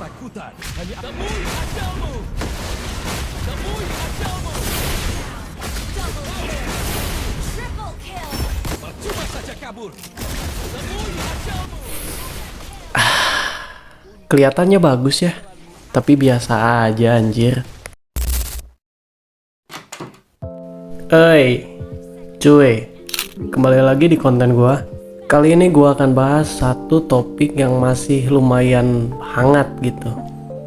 ketakutan hanya temui ajalmu. Temui ajalmu. Triple kill. Percuma saja kabur. Temui ajalmu. Kelihatannya bagus ya, tapi biasa aja anjir. Cuy, kembali lagi di konten gua. Kali ini gua akan bahas satu topik yang masih lumayan hangat gitu.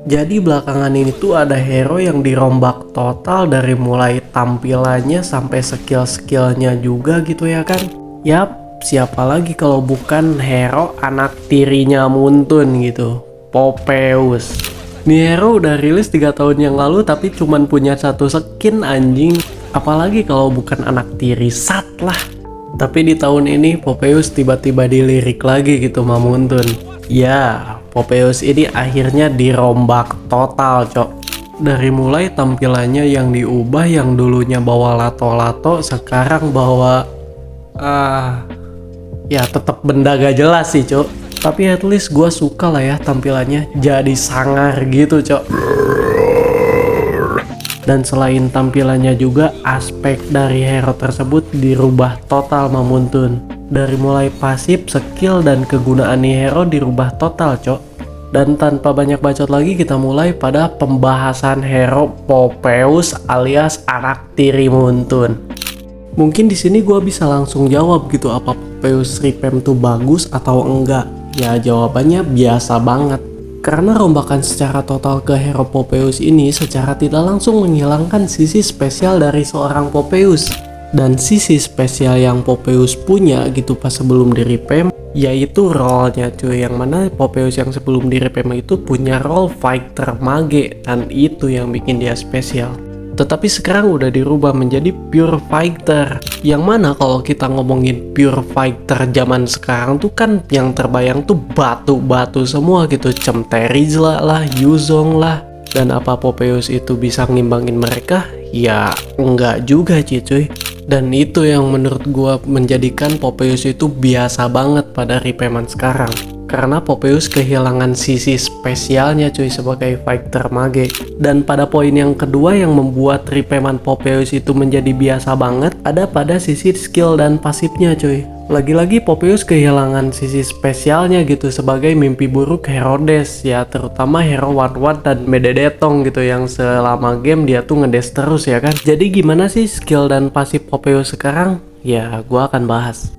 Jadi belakangan ini tuh ada hero yang dirombak total dari mulai tampilannya sampai skill-skillnya juga gitu ya kan. Yap, siapa lagi kalau bukan hero anak tirinya Muntun gitu, Popeyus. Nih hero udah rilis 3 tahun yang lalu tapi cuman punya satu skin anjing. Apalagi kalau bukan anak tiri Sat lah. Tapi di tahun ini Popeyus tiba-tiba dilirik lagi gitu sama Muntun. Ya, Popeyus ini akhirnya dirombak total cok. Dari mulai tampilannya yang diubah, yang dulunya bawa lato-lato sekarang bawa ya tetap benda gak jelas sih cok. Tapi at least gue suka lah ya tampilannya, jadi sangar gitu cok. Dan selain tampilannya juga, aspek dari hero tersebut dirubah total sama Muntun. Dari mulai pasif, skill, dan kegunaan nih hero dirubah total cok. Dan tanpa banyak bacot lagi, kita mulai pada pembahasan hero Popeyus alias anak tiri Muntun. Mungkin di sini gue bisa langsung jawab gitu, apa Popeyus revamp tuh bagus atau enggak? Ya jawabannya biasa banget. Karena rombakan secara total ke hero Popeyus ini secara tidak langsung menghilangkan sisi spesial dari seorang Popeyus. Dan sisi spesial yang Popeyus punya gitu pas sebelum di revamp, yaitu role-nya cuy. Yang mana Popeyus yang sebelum di revamp itu punya role fighter mage, dan itu yang bikin dia spesial. Tetapi sekarang udah dirubah menjadi pure fighter. Yang mana kalau kita ngomongin pure fighter zaman sekarang tuh kan yang terbayang tuh batu-batu semua gitu. Cemterizla lah, Yuzong lah. Dan apa Popeyus itu bisa ngimbangin mereka? Ya enggak juga cuy. Dan itu yang menurut gua menjadikan Popeyus itu biasa banget pada revampan sekarang. Karena Popeyus kehilangan sisi spesialnya cuy sebagai fighter mage. Dan pada poin yang kedua yang membuat revampan Popeyus itu menjadi biasa banget, ada pada sisi skill dan pasifnya cuy. Lagi-lagi Popeyus kehilangan sisi spesialnya gitu sebagai mimpi buruk Herodes ya, terutama hero Wan dan Mededetong gitu yang selama game dia tuh ngedes terus ya kan. Jadi gimana sih skill dan pasif Popeyus sekarang? Ya gua akan bahas.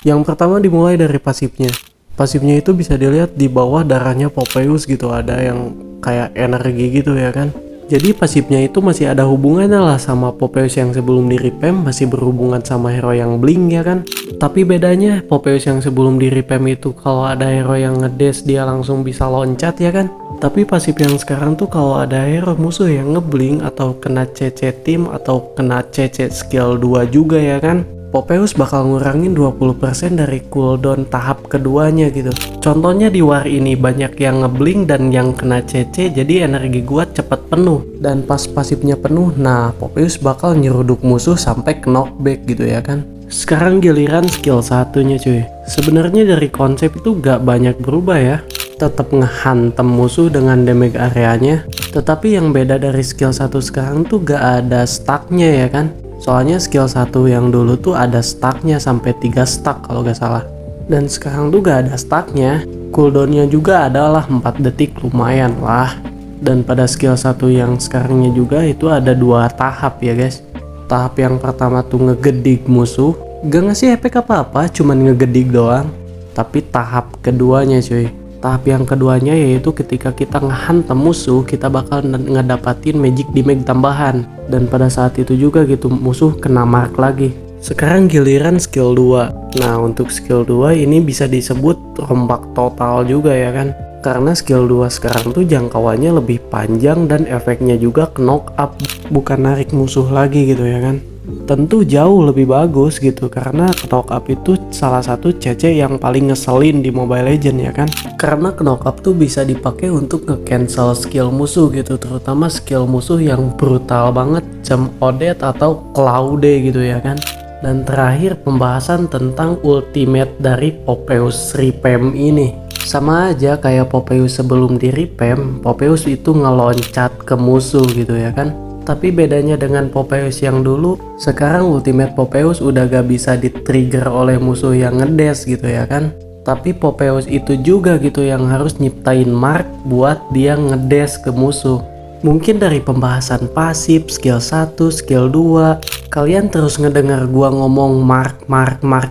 Yang pertama dimulai dari pasifnya. Pasifnya itu bisa dilihat di bawah darahnya Popeyus gitu, ada yang kayak energi gitu ya kan. Jadi pasifnya itu masih ada hubungannya lah sama Popeyus yang sebelum di revamp, masih berhubungan sama hero yang blink ya kan. Tapi bedanya Popeyus yang sebelum di revamp itu kalau ada hero yang ngedes dia langsung bisa loncat ya kan. Tapi pasif yang sekarang tuh kalau ada hero musuh yang ngeblink atau kena CC tim atau kena CC skill 2 juga ya kan, Popeyus bakal ngurangin 20% dari cooldown tahap keduanya gitu. Contohnya di war ini banyak yang ngeblink dan yang kena CC, jadi energi gua cepet penuh. Dan pas pasifnya penuh, nah Popeyus bakal nyeruduk musuh sampai knockback gitu ya kan. Sekarang giliran skill satunya cuy. Sebenarnya dari konsep itu gak banyak berubah ya. Tetap ngehantem musuh dengan damage areanya. Tetapi yang beda dari skill 1 sekarang tuh gak ada stacknya ya kan. Soalnya skill 1 yang dulu tuh ada stacknya sampai 3 stack kalau gak salah. Dan sekarang tuh gak ada stacknya. Cooldownnya juga adalah 4 detik, lumayan lah. Dan pada skill 1 yang sekarangnya juga itu ada 2 tahap ya guys. Tahap yang pertama tuh ngegedik musuh. Gak ngasih efek apa-apa, cuman ngegedik doang. Tapi tahap keduanya cuy. Tahap yang keduanya yaitu ketika kita ngehantam musuh, kita bakal ngedapatin magic damage tambahan. Dan pada saat itu juga gitu musuh kena mark lagi. Sekarang giliran skill 2. Nah untuk skill 2 ini bisa disebut rombak total juga ya kan. Karena skill 2 sekarang tuh jangkauannya lebih panjang dan efeknya juga ke knock up, bukan narik musuh lagi gitu ya kan. Tentu jauh lebih bagus gitu, karena knock up itu salah satu CC yang paling ngeselin di Mobile Legends ya kan. Karena knock up tuh bisa dipakai untuk nge-cancel skill musuh gitu, terutama skill musuh yang brutal banget, jam Odet atau Claude gitu ya kan. Dan terakhir pembahasan tentang ultimate dari Popeyus Repam ini. Sama aja kayak Popeyus sebelum di Repam, Popeyus itu ngeloncat ke musuh gitu ya kan. Tapi bedanya dengan Popeyus yang dulu, sekarang ultimate Popeyus udah gak bisa di-trigger oleh musuh yang ngedes gitu ya kan. Tapi Popeyus itu juga gitu yang harus nyiptain mark buat dia ngedes ke musuh. Mungkin dari pembahasan pasif, skill 1, skill 2, kalian terus ngedengar gua ngomong mark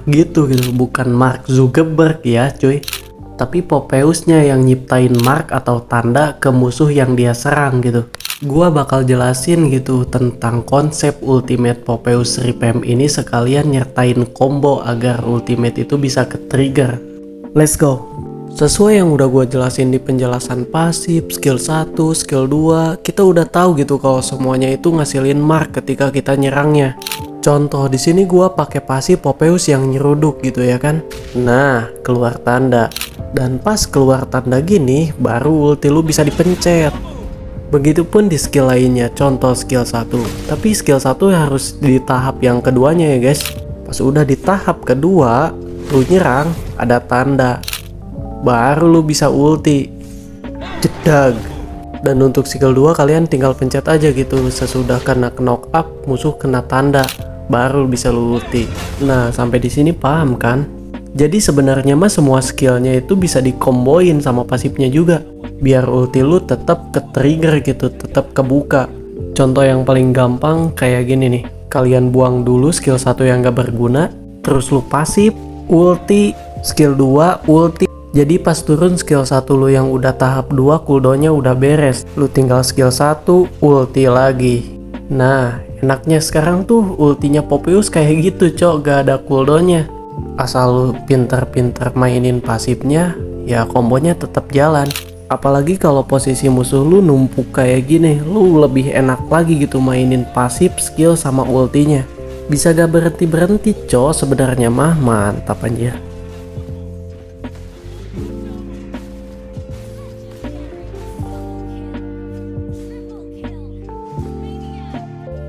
gitu, bukan Mark Zuckerberg ya cuy. Tapi Popeyusnya yang nyiptain mark atau tanda ke musuh yang dia serang gitu. Gua bakal jelasin gitu tentang konsep ultimate Popeyus Repam ini sekalian nyertain combo agar ultimate itu bisa ke-trigger. Let's go! Sesuai yang udah gue jelasin di penjelasan pasif, skill 1, skill 2, kita udah tahu gitu kalau semuanya itu ngasilin mark ketika kita nyerangnya. Contoh di sini gue pakai pasif Popeyus yang nyeruduk gitu ya kan. Nah, keluar tanda. Dan pas keluar tanda gini, baru ulti lu bisa dipencet. Begitupun di skill lainnya, contoh skill 1. Tapi skill 1 harus di tahap yang keduanya ya guys. Pas udah di tahap kedua, lu nyerang, ada tanda. Baru lu bisa ulti. Jedag. Dan untuk skill 2 kalian tinggal pencet aja gitu. Sesudah kena knock up, musuh kena tanda, baru bisa lu ulti. Nah, sampai di sini paham kan? Jadi sebenarnya mah semua skillnya itu bisa dikomboin sama pasifnya juga. Biar ulti lu tetap ke-trigger gitu, tetap kebuka. Contoh yang paling gampang kayak gini nih. Kalian buang dulu skill 1 yang gak berguna, terus lu pasif, ulti, skill 2, ulti. Jadi pas turun skill 1 lu yang udah tahap 2 cooldownnya udah beres. Lu tinggal skill 1 ulti lagi. Nah, enaknya sekarang tuh ultinya Popeyus kayak gitu cok, gak ada cooldownnya. Asal lu pinter-pinter mainin pasifnya, ya kombonya tetap jalan. Apalagi kalau posisi musuh lu numpuk kayak gini, lu lebih enak lagi gitu mainin pasif, skill sama ultinya. Bisa gak berhenti-berhenti cok, sebenarnya mah mantap anjir.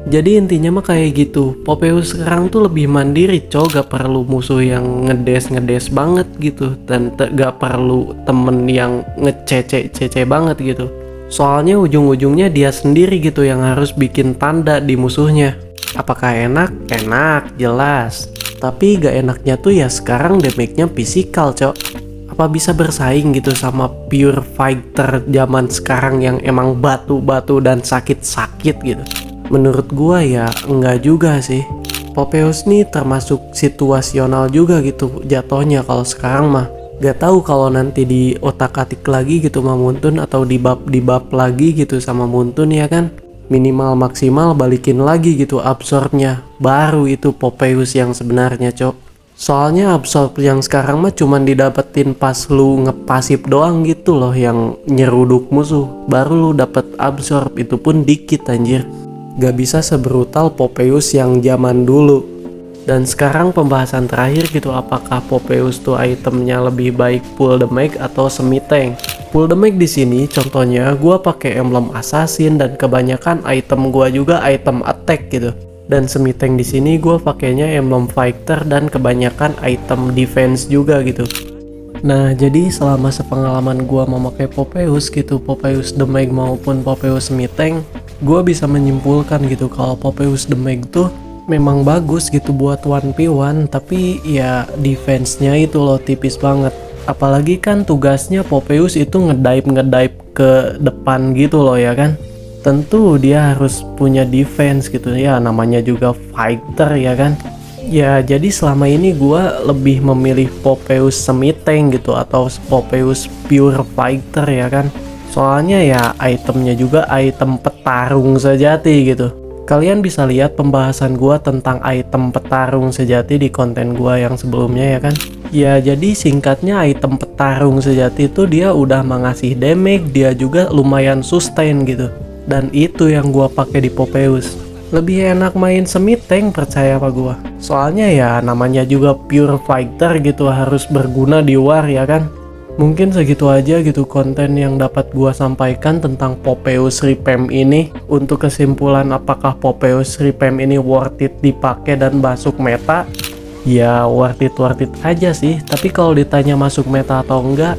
Jadi intinya mah kayak gitu. Popeyus sekarang tuh lebih mandiri cok, gak perlu musuh yang ngedes banget gitu. Dan gak perlu temen yang ngecece banget gitu. Soalnya ujung-ujungnya dia sendiri gitu yang harus bikin tanda di musuhnya. Apakah enak? Enak, jelas. Tapi gak enaknya tuh ya sekarang damage-nya physical cok. Apa bisa bersaing gitu sama pure fighter zaman sekarang yang emang batu-batu dan sakit-sakit gitu? Menurut gua ya enggak juga sih. Popeyus nih termasuk situasional juga gitu jatuhnya kalau sekarang mah. Gak tahu kalau nanti di otak-atik lagi gitu sama Muntun atau di bab lagi gitu sama Muntun ya kan. Minimal maksimal balikin lagi gitu absorbnya. Baru itu Popeyus yang sebenarnya cok. Soalnya absorb yang sekarang mah cuman didapetin pas lu ngepasif doang gitu loh yang nyeruduk musuh. Baru lu dapet absorb, itu pun dikit anjir. Gak bisa sebrutal Popeyus yang zaman dulu. Dan sekarang pembahasan terakhir gitu, apakah Popeyus tuh itemnya lebih baik pull damage atau semi tank? Pull damage di sini contohnya gua pakai emblem assassin dan kebanyakan item gua juga item attack gitu. Dan semi tank di sini gua pakainya emblem fighter dan kebanyakan item defense juga gitu. Nah, jadi selama sepengalaman gua memakai Popeyus gitu, Popeyus damage maupun Popeyus semi tank, gue bisa menyimpulkan gitu kalau Popeyus damage tuh memang bagus gitu buat 1v1, tapi ya defense-nya itu loh tipis banget. Apalagi kan tugasnya Popeyus itu ngedive ke depan gitu loh ya kan. Tentu dia harus punya defense gitu ya, namanya juga fighter ya kan. Ya jadi selama ini gue lebih memilih Popeyus semi tank gitu atau Popeyus pure fighter ya kan. Soalnya ya itemnya juga item petarung sejati gitu. Kalian bisa lihat pembahasan gua tentang item petarung sejati di konten gua yang sebelumnya ya kan. Ya jadi singkatnya item petarung sejati itu dia udah mengasih damage, dia juga lumayan sustain gitu. Dan itu yang gua pakai di Popeyus. Lebih enak main semi tank percaya apa gua. Soalnya ya namanya juga pure fighter gitu, harus berguna di war ya kan. Mungkin segitu aja gitu konten yang dapat gua sampaikan tentang Popeyes Repam ini. Untuk kesimpulan apakah Popeyes Repam ini worth it dipakai dan masuk meta? Ya worth it aja sih. Tapi kalau ditanya masuk meta atau enggak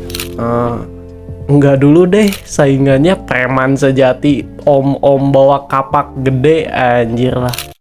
dulu deh. Saingannya preman sejati, om-om bawa kapak gede, anjir lah.